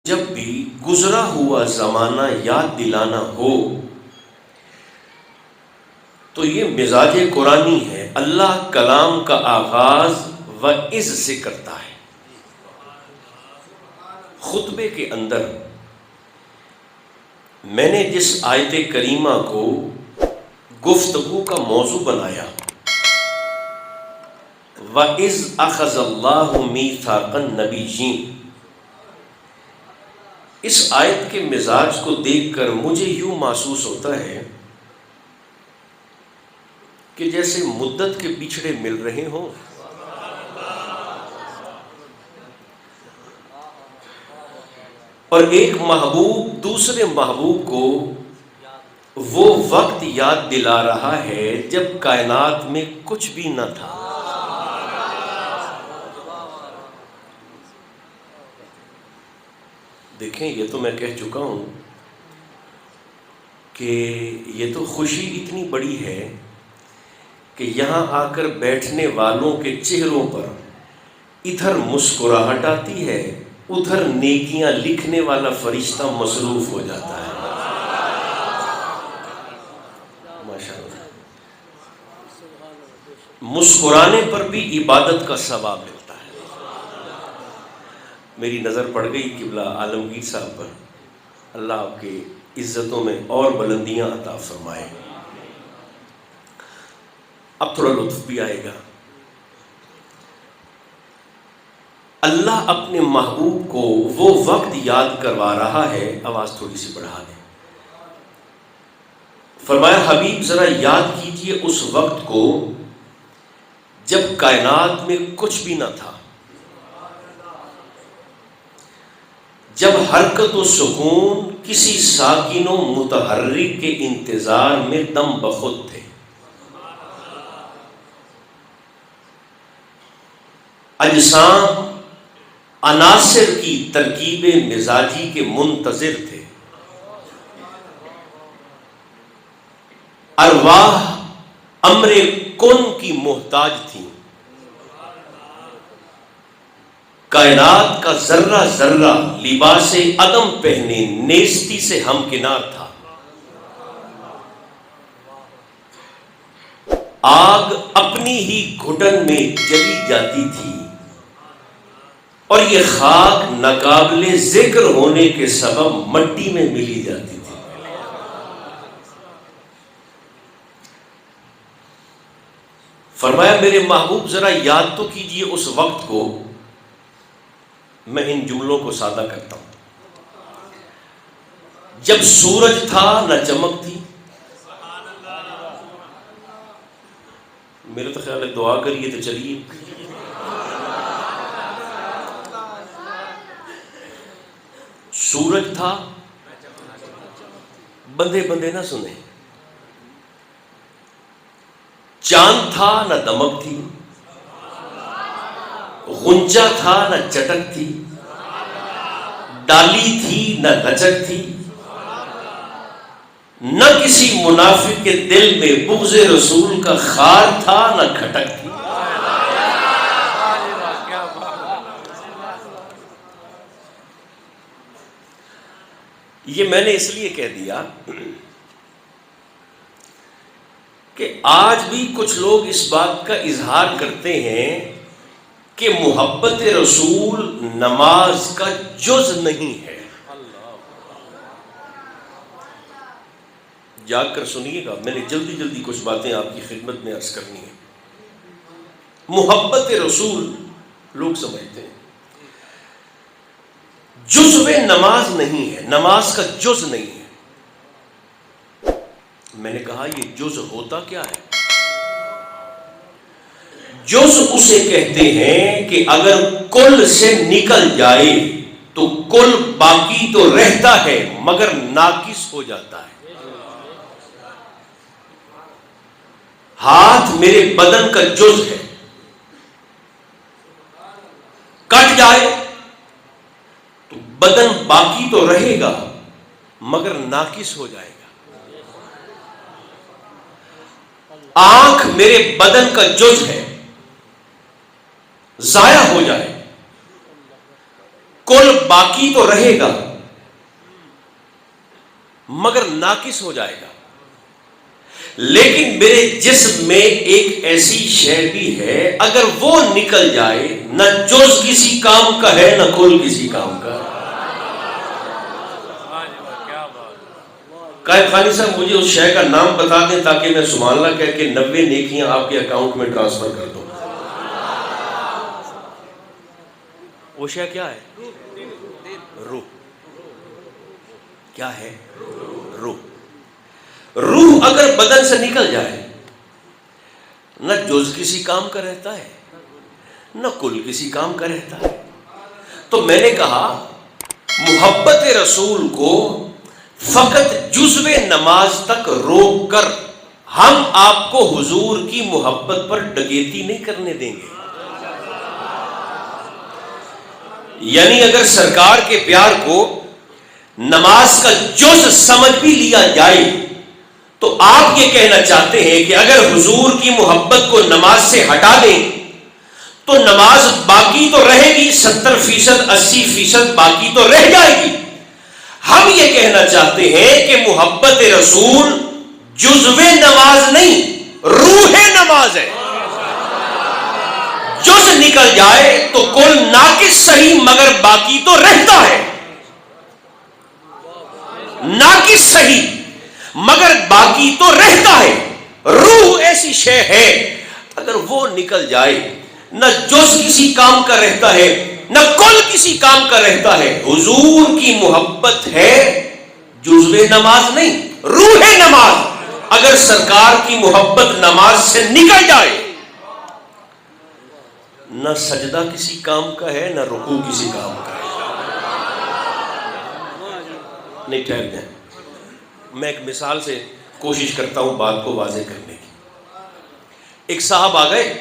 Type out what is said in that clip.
جب بھی گزرا ہوا زمانہ یاد دلانا ہو تو یہ مزاج قرآنی ہے. اللہ کلام کا آغاز وعظ سے کرتا ہے. خطبے کے اندر میں نے جس آیت کریمہ کو گفتگو کا موضوع بنایا، وَإِذْ أَخَذَ اللَّهُ مِيثَاقَ النَّبِيِّينَ، اس آیت کے مزاج کو دیکھ کر مجھے یوں محسوس ہوتا ہے کہ جیسے مدت کے بچھڑے مل رہے ہوں. اور ایک محبوب دوسرے محبوب کو وہ وقت یاد دلا رہا ہے جب کائنات میں کچھ بھی نہ تھا. دیکھیں، یہ تو میں کہہ چکا ہوں کہ یہ تو خوشی اتنی بڑی ہے کہ یہاں آ کر بیٹھنے والوں کے چہروں پر ادھر مسکراہٹ آتی ہے، ادھر نیکیاں لکھنے والا فرشتہ مصروف ہو جاتا ہے. ماشاءاللہ، مسکرانے پر بھی عبادت کا ثواب ملتا ہے. میری نظر پڑ گئی قبلہ عالمگیر صاحب پر، اللہ آپ کے عزتوں میں اور بلندیاں عطا فرمائے. اب تھوڑا لطف بھی آئے گا. اللہ اپنے محبوب کو وہ وقت یاد کروا رہا ہے. آواز تھوڑی سی بڑھا دیں. فرمایا حبیب ذرا یاد کیجئے اس وقت کو جب کائنات میں کچھ بھی نہ تھا، جب حرکت و سکون کسی ساکن و متحرک کے انتظار میں دم بخود تھے. اجسام عناصر کی ترکیب مزاجی کے منتظر تھے. ارواح امر کن کی محتاج تھیں. کائنات کا ذرہ ذرہ لباس عدم پہنے نیستی سے ہمکنار تھا. آگ اپنی ہی گھٹن میں جلی جاتی تھی اور یہ خاک ناقابل ذکر ہونے کے سبب مٹی میں ملی جاتی تھی. فرمایا میرے محبوب ذرا یاد تو کیجئے اس وقت کو. میں ان جملوں کو سادہ کرتا ہوں. جب سورج تھا نہ چمک تھی. میرے تو خیال ہے دعا کریے تو چلیے. سورج تھا، بندے بندے نہ سنیں. چاند تھا نہ دمک تھی. غنچہ تھا نہ چٹک تھی. ڈالی تھی نہ لچک تھی. نہ کسی منافق کے دل میں بغض رسول کا خار تھا نہ کھٹک تھی. یہ میں نے اس لیے کہہ دیا کہ آج بھی کچھ لوگ اس بات کا اظہار کرتے ہیں کہ محبت رسول نماز کا جز نہیں ہے. جاگ کر سنیے گا، میں نے جلدی جلدی کچھ باتیں آپ کی خدمت میں عرض کرنی ہیں. محبت رسول لوگ سمجھتے ہیں جزو نماز نہیں ہے، نماز کا جز نہیں ہے. میں نے کہا یہ جز ہوتا کیا ہے؟ جز اسے کہتے ہیں کہ اگر کل سے نکل جائے تو کل باقی تو رہتا ہے مگر ناقص ہو جاتا ہے. ہاتھ میرے بدن کا جز ہے، کٹ جائے تو بدن باقی تو رہے گا مگر ناقص ہو جائے گا. آنکھ میرے بدن کا جز ہے، ضائع ہو جائے کل باقی تو رہے گا مگر ناقص ہو جائے گا. لیکن میرے جسم میں ایک ایسی شے بھی ہے اگر وہ نکل جائے نہ جز کسی کام کا ہے نہ کل کسی کام کا. قائد خانی صاحب مجھے اس شے کا نام بتا دیں تاکہ میں سبحان اللہ کہہ کے 90 نیکیاں آپ کے اکاؤنٹ میں ٹرانسفر کر دوں. وہ شے کیا ہے؟ روح. کیا ہے؟ روح. روح اگر بدن سے نکل جائے نہ جز کسی کام کا رہتا ہے نہ کل کسی کام کا رہتا ہے. تو میں نے کہا محبت رسول کو فقط جزو نماز تک روک کر ہم آپ کو حضور کی محبت پر ڈکیتی نہیں کرنے دیں گے. یعنی اگر سرکار کے پیار کو نماز کا جز سمجھ بھی لیا جائے تو آپ یہ کہنا چاہتے ہیں کہ اگر حضور کی محبت کو نماز سے ہٹا دیں تو نماز باقی تو رہے گی 70%، 80% باقی تو رہ جائے گی. ہم یہ کہنا چاہتے ہیں کہ محبت رسول جزو نماز نہیں، روح نماز ہے. جز نکل جائے تو کل ناقص صحیح مگر باقی تو رہتا ہے. ناقص صحیح مگر باقی تو رہتا ہے. روح ایسی شے ہے اگر وہ نکل جائے نہ جز کسی کام کا رہتا ہے نہ کل کسی کام کا رہتا ہے. حضور کی محبت ہے جزو نماز نہیں، روح نماز. اگر سرکار کی محبت نماز سے نکل جائے نہ سجدہ کسی کام کا ہے نہ رکوع کسی کام کا ہے. نہیں ٹھہر جائیں، میں ایک مثال سے کوشش کرتا ہوں بات کو واضح کرنے کی. ایک صاحب آ گئے